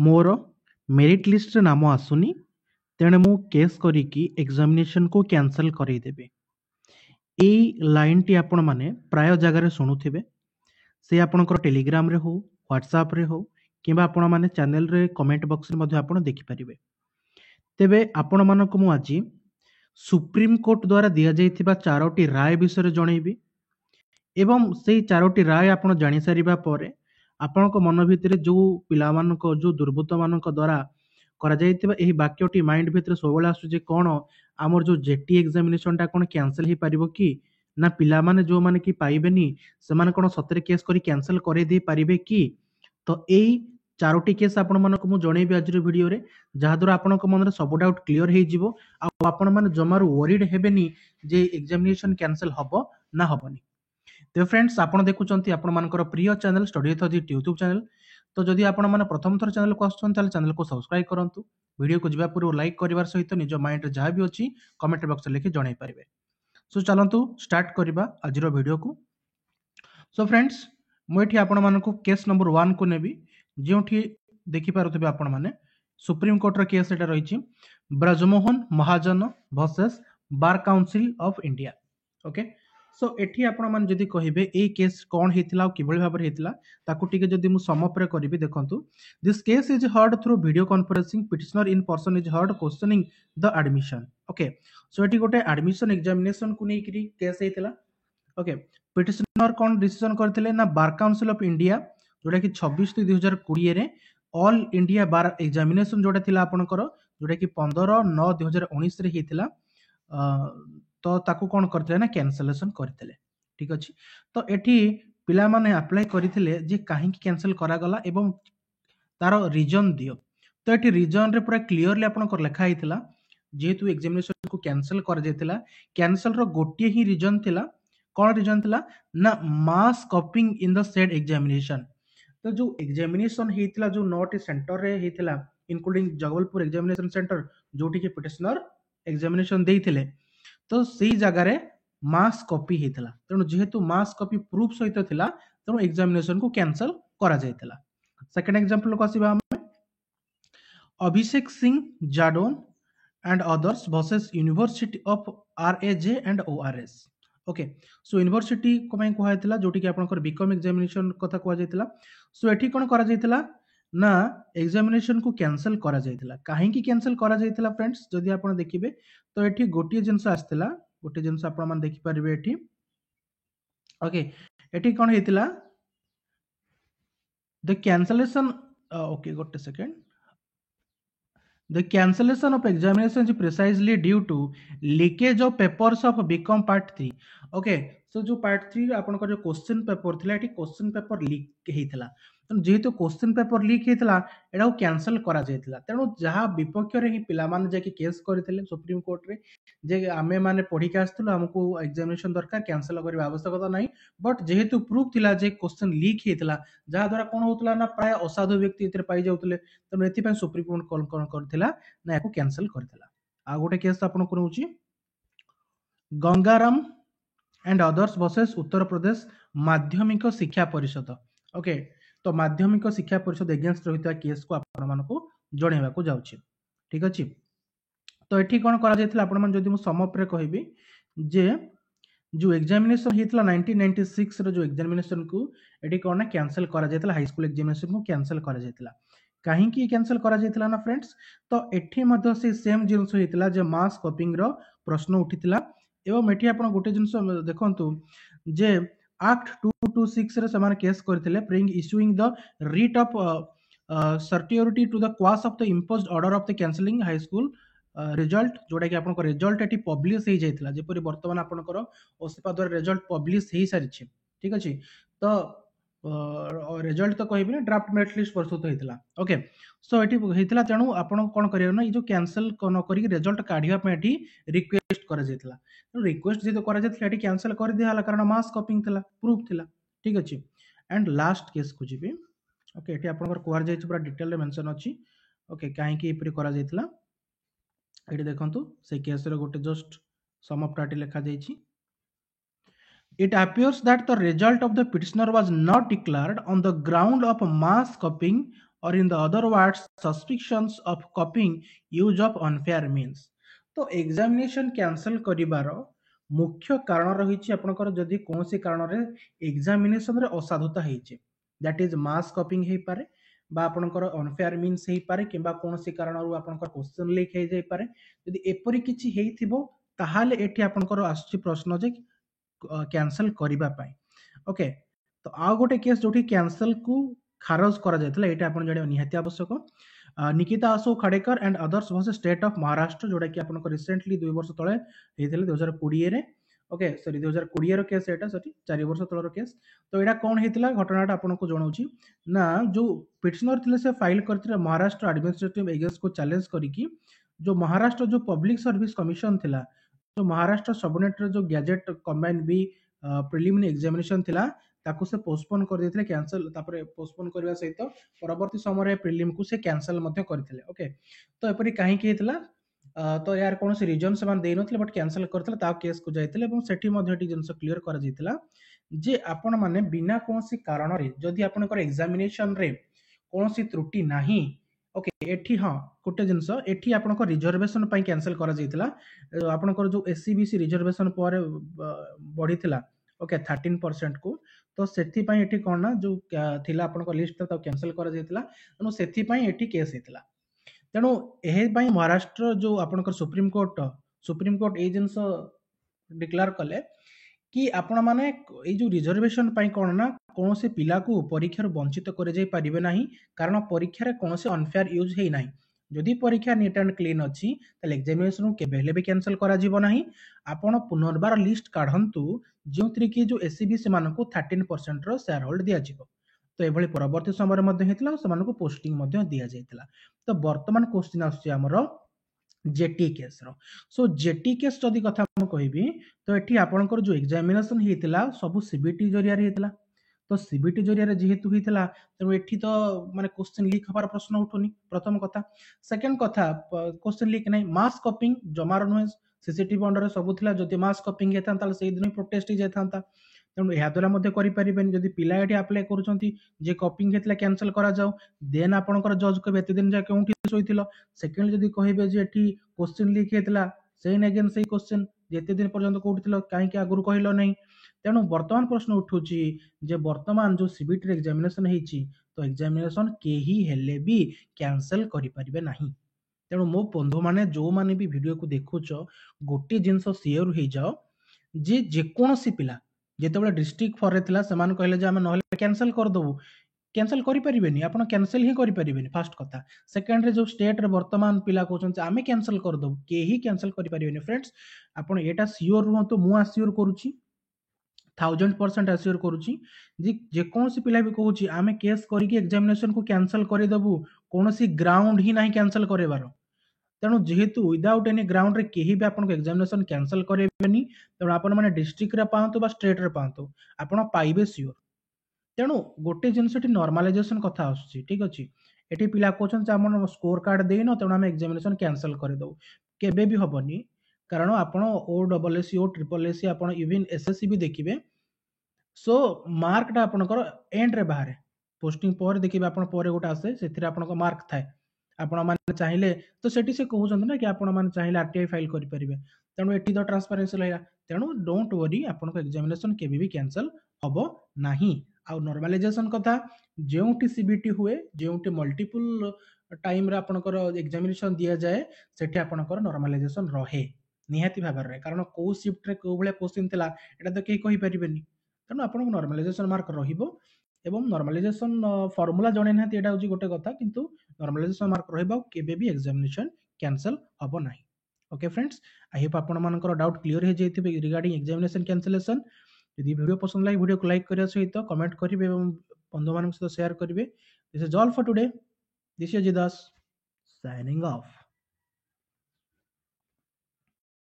मोर merit list रे नाम आसुनी तेणे मु केस करिकी एग्जामिनेशन को कैंसल करदेवी। एई लाइन टी आपण माने प्राय जगह शुणुथिबे, से आपणकर टेलीग्राम रे हो, व्हाट्सएप रे हो, किंबा आपण माने चैनल रे कमेंट बॉक्स रे मध्ये आपण देखि परिबे। तेबे आपण मानको मु आज सुप्रीम कोर्ट द्वारा दिया जाइथिबा चारोटी राय विषय जणैबी एवं सेई चारोटी राय आपण जानि सारिबा परे आपणक मन भितरे जो पिलामानक जो दुर्बृत्त मानक द्वारा करा जाइथिबा एही वाक्यटी माइंड भितरे सबले आसु जे कोन हमर जो जेटी एग्जामिनेशन टा कोन कैंसिल ही परिबो कि ना पिला माने जो माने कि पाइबेनी से माने कोन सतरे केस करी कैंसिल करे दे परिबे कि। तो एई चारोटी केस आपण मानक मु जणैबी आज वीडियो रे, जहा द्वारा आपणक मन रे सब डाउट क्लियर हे जिवो आ आपण माने जमार वरीड हेबेनी जे एग्जामिनेशन कैंसिल हबो ना हबोनी। तो फ्रेंड्स आपण देखुचंती आपण मानकर प्रिय channel study thought YouTube channel. तो जदि आपण माने प्रथम थर चैनल को आछन ताले चैनल को सब्सक्राइब करंतु, वीडियो को जिबा पूर्व लाइक करिवार सहित निज माइंड रे जहा भी अछि कमेंट बॉक्स लिखि जणाई परिबे। सो चलंतु स्टार्ट करिबा आजिरो वीडियो को। सो फ्रेंड्स मु एठी आपण मानकु केस नंबर 1 को नेबी, जोठी देखि पारुथिबे आपण माने सुप्रीम कोर्ट रो केस एटा रहिछि Brajmohan Mahajan versus bar council of India. Okay, so एठी आपण मान जदि कहिबे ए केस कोन हेतिला और किभଳି भाबरे हेतिला ताकू टिके जदि मु समप्रे करबी। देखंतु this case is heard through video conferencing, petitioner in person is heard questioning the admission. Okay, so एठी गोटे एडमिशन एग्जामिनेशन को नेकरी केस हेतिला। ओके, पिटिशनर कोन डिसीजन करथिले ना बार काउंसिल ऑफ इंडिया, जोटा कि 26/2020 रे ऑल इंडिया बार एग्जामिनेशन जोटा थिला आपनकर, जोटा कि 15/9/2019 रे हेतिला। तो ताकू कोन करथिले ना कैंसलेशन करथिले। ठीक अछि, तो एठी पिला माने अप्लाई करथिले जे काहे कि कैंसिल करा गला एवं तारो रीजन दियो। तो एठी रीजन रे पूरा क्लियरली आपनकर लिखा हितला जेहेतु एग्जामिनेशन को कैंसिल कर जेतिला, कैंसिल रो गोटिए ही रीजन थिला। कोन रीजन थिला ना mass copying in the said examination. तो जो एग्जामिनेशन हेतिला जो 9 सेंटर रे हेतिला इंक्लूडिंग जबलपुर एग्जामिनेशन सेंटर जोटी के पिटिशनर एग्जामिनेशन देइथिले, तो सेई जगह रे मास कॉपी हेतिला। तेणु जेहेतु मास कॉपी प्रूफ सहित थिला तेणु एग्जामिनेशन को कैंसिल करा जायतिला। सेकंड एग्जांपल को आसीबा हम Abhishek Singh Jadon and others versus university of RAJ and ORS. Okay, so university को पई को हेतिला जोटी कि आपनकर बीकॉम एग्जामिनेशन कथा को जायतिला। सो एठी कोन करा जायतिला ना एग्जामिनेशन को कैंसिल करा जायतिला। काहे कि कैंसिल करा जायतिला फ्रेंड्स जदि आपण देखिबे तो एठी गोटिए जिंस आस्तिला, गोटे जिंस आपण मान देखि परिबे एठी। ओके, एठी कोन हेतिला द कैंसलेशन। ओके, गोटे second. The cancellation of examination is precisely due to leakage of papers of BCom Part 3. Okay, so जो Part 3 आपनकर जो क्वेश्चन पेपर थिला एठी क्वेश्चन पेपर लीक हेतिला। जेहेतु क्वेश्चन पेपर लीक हेतिला एटा को कैंसिल करा जायतिला। तेणु जहा विपक्ष रे ही पिला मान जे कि केस करथिले सुप्रीम कोर्ट रे जे आमे माने पढी के आस्तुलो हमकु एग्जामिनेशन दरकार कैंसिल करबा आवश्यकता नाही, बट जेहेतु प्रूफ थिला जे क्वेश्चन लीक हेतिला जहा द्वारा कोन होतला ना प्राय असाधु व्यक्ति इतरे पाई जाउतले। तेणु एथि पय सुप्रीम कोर्ट कोन करथिला ना याको कैंसिल करथिला। आ गोटे केस आपण को रहउची Gangaram and others versus Uttar Pradesh माध्यमिक शिक्षा परिषद। ओके, तो माध्यमिक शिक्षा परिषद एगेंस्ट रहिता केस को आपण मानको जणेबा को जाउची। ठीक अछि, तो एठी कोन करा जायतिला आपण मान जदि मु समअप रे कहिबी जे जो एग्जामिनेशन हेतला 1996 रो जो एग्जामिनेशन को एठी कोन कैंसिल करा जायतिला, हाई स्कूल एग्जामिनेशन को कैंसिल करा जायतिला। काहे कि कैंसिल करा जायतिला ना फ्रेंड्स, तो एठी मध्ये से सेम जिंस हेतिला जे मास कॉपिंग रो प्रश्न उठितिला। एवं एठी आपण गोटे जिंस देखंतु जे एक्ट 226 रे समान केस करथिले प्रिंग issuing the writ of certiorari to the quash of the imposed order of the cancelling high school result, जोटा कि आपन को रिजल्ट एठी पब्लिश हे जायतिला। जेपरि वर्तमान आपन को ओसेपा द्वारा रिजल्ट पब्लिश हे सारिछि। ठीक अछि, तो रिजल्ट तो कहबी ना ड्राफ्ट मेरिट लिस्ट प्रस्तुत हेतिला। ओके, सो एठी हेतिला तेणु आपण कोन करियो ना ई जो कैंसिल न करी रिजल्ट काढिया पे एठी रिक्वेस्ट करा जेतिला। रिक्वेस्ट जे तो करा जेतिला एठी कैंसिल कर दियाला कारण मास कॉपिंग थिला, प्रूफ थिला। ठीक अछि, एंड लास्ट केस को जिबी। ओके, एठी आपनकर कोआर जायछि पूरा डिटेल रे मेंशन अछि। ओके, काहे कि एपरि करा जेतिला एठी देखंतु से केस रे गोटे जस्ट सम अप टाटी लेखा जायछि। It appears that the result of the petitioner was not declared on the ground of mass copying or in the other words suspicions of copying use of unfair means। तो examination cancel करिवार मुख्य कारण रही आपनकर जदि कोनोसी कारण रे examination रे असाधुता हेचे दैट इज मास कॉपिंग हे पारे बा आपनकर अनफेयर मीन्स हे पारे किबा कोनोसी कारण रो आपनकर क्वेश्चन लीक हे जाय पारे जदि एपरि किछि हेइथिबो ताहाले एठी आपनकर आसुची प्रश्न जे कैंसल करिबा पई ओके। तो आ गोटे केस जोठी कैंसल को खारज करा जायतला एटा आपण जणे निहाती आवश्यक। Nikita Ashok Khadekar and others versus state of Maharashtra जोटा कि आपन रिसेंटली 2 वर्ष तळे हेइथिले 2020 रे ओके सॉरी 2020 रो केस एटा सॉरी 4 वर्ष तळर केस। तो एटा कोन हेइतिला घटनाटा आपन को जणाउची ना जो पिटिशनर थिले से फाइल करथिले महाराष्ट्र एडमिनिस्ट्रेटिव एजेंसी को चैलेंज करिकि जो महाराष्ट्र जो पब्लिक सर्विस कमिशन थिला जो महाराष्ट्र सबनेट जो गैजेट कंबाइन भी प्रिलिमिनरी एग्जामिनेशन थिला ताकू से पोस्टपोन कर देथिले कैंसल तापरे पोस्टपोन करबा सहित परवर्ती समय रे प्रिलिम को से कैंसल मध्ये करथिले ओके। तो एपरि काहे कि हेतला तो यार कोन से रीजन से मान देइ नथिले बट कैंसल करथिले ता केस को जाइथिले एवं सेठी मध्ये टी जिंस क्लियर कर जाइथिला जे आपण माने बिना कोनसी कारण रे जदि आपनकर एग्जामिनेशन रे कोनसी त्रुटि नाही ओके एठी हां गोटे जिंस एठी आपनकर रिजर्वेशन पई कैंसल कर जाइथिला आपनकर जो एससीबीसी रिजर्वेशन पर बढ़िथिला ओके 13% को तो सेठी पई एठी कोन ना जो थिला आपनकर लिस्ट तो कैंसल कर जाइथिला तनो सेठी पई एठी केस हेतिला। तेणु एहे पई महाराष्ट्र जो आपनकर सुप्रीम कोर्ट ए जिंस डिक्लेयर कले कि आपण माने ए जो रिजर्वेशन पई कोन ना कोनोसी पिला को परीक्षा वंचित करे जाय परिबे नाही कारण परीक्षा रे कोनोसी अनफेयर यूज हेइ नाही जदि परीक्षा नीट एंड क्लीन अछि तले एग्जामिनेशन केबे हेले भी कैंसल करा जिवो नाही। आपण पुनर्बार लिस्ट काढंतु जोंतरे कि जो एससीबीसी मानको 13% रो शेयर होल्ड दिया जिवो। तो एभली परवर्ती समय मध्ये हेतला समानको पोस्टिंग मध्ये दिया जायतला। तो वर्तमान क्वेश्चन आछी हमरो जेटी केस रो सो जेटी केस जदि कथा हम कहबी तो एठी आपनकर जो एग्जामिनेशन हेतिला सब सीबीटी जरिया रे हेतिला। तो सीबीटी जरिया रे जेहेतु हेतिला तो एठी तो माने क्वेश्चन लीक हबार प्रश्न उठुनी प्रथम कथा। सेकंड कथा क्वेश्चन लीक नै मास कॉपिंग जमार नुहे सीसीटीवी अंडर सब थिला जदि मास कॉपिंग हेता ताले सेहि दिन प्रोटेस्ट हे जेथांता तेणु यह द्वारा मध्य करि परिबेन जदि पिला एठी अप्लाई करूचंती जे कॉपिंग हेतला कैंसल करा जाऊ देन आपनकर जज को एते दिन जा केउठी सोइथिलो। सेकंड जदि कहिबे जे एठी क्वेश्चन लीक हेतला सेन अगेन सेही क्वेश्चन जेते दिन पर्यंत कोउठी थिलो काहे कि आगुर कहिलो नै। तेणु वर्तमान प्रश्न उठुची जे वर्तमान जो सीबीटी एग्जामिनेशन हेची तो एग्जामिनेशन केही हेले भी कैंसल करि परिबे नाही। तेणु मो बंधु माने जो माने भी वीडियो को देखुच गोटे जिंस शेयर हो जाओ जे जेकोसी पिला जेतेबेले डिस्ट्रिक्ट फॉर रे थिला समान कहले जे हम नहले कैंसल कर दबु कैंसल करि परिबेनी आपण कैंसल ही करि परिबेनी फर्स्ट कथा। सेकंड रे जो स्टेट रे वर्तमान पिला कहउछन आमे कैंसल कर दबु केही कैंसल करि परिबेनी फ्रेंड्स आपण एटा सियोर रुहतो मु आसियोर करूची 1000% आसियोर करूची जे जेकोसी पिला भी कहउची आमे केस करिके एग्जामिनेशन को कैंसल करि दबु कोनोसी ग्राउंड ही नाही कैंसल करेबार। तेणु जेहेतु विदाउट एनी ग्राउंड रे केही भी आपन एग्जामिनेशन कैंसल करेबेनी तेणु आपण माने डिस्ट्रिक्ट रे पांतो बा स्टेट रे पांतो आपण पाइबे सियोर। तेणु गोटे जिनसटी नॉर्मलाइजेशन कथा आसुची ठीक अछि एठी पिला कहउछन जे हमन स्कोर कार्ड देइनो तेणु हम एग्जामिनेशन कैंसल कर दउ केबे भी हबनी कारण आपण ओडब्ल्यूएससी ओ ट्रिपल एससी आपण इवन एसएससी भी देखिबे सो मार्क टा आपनकर एंड रे बाहर पोस्टिंग पर देखिबे आपण पर गोटा आसे सेथिरे आपनकर मार्क थाए आपण माने चाहिले तो सेठी से कहउछन ना कि आपण माने चाहिले आरटीआई फाइल करि परिबे तेणु एठी तो ट्रांसपेरेंसी रहला। तेणु डोंट वरी आपनकर एग्जामिनेशन केबे भी कैंसल हबो नाही। आ नॉर्मलाइजेशन कथा जेउटी सीबीटी हुए जेउटी मल्टीपल टाइम रे आपनकर एग्जामिनेशन दिया जाए सेठी आपनकर नॉर्मलाइजेशन रहे निहाती भाबर रे कारण को शिफ्ट रे को भले क्वेश्चन थिला एटा तो केही कहि परिबेनी तेणु आपन नॉर्मलाइजेशन मार्क रहिबो एवं नॉर्मलाइजेशन फार्मूला जणे नाती एटा होची गोटे कथा किंतु नॉर्मलाइजेशन मार्क रहिबो केबे भी एग्जामिनेशन कैंसल हबो नाही। ओके फ्रेंड्स आई होप आपण मानकर डाउट क्लियर हे जेतिबे रिगार्डिंग एग्जामिनेशन कैंसलेशन। यदि वीडियो पसंद लागे वीडियो को लाइक करिया सहित कमेंट करिवे एवं बंधु मानक सहित शेयर करिवे। This is all for today this is Ajay Das signing off.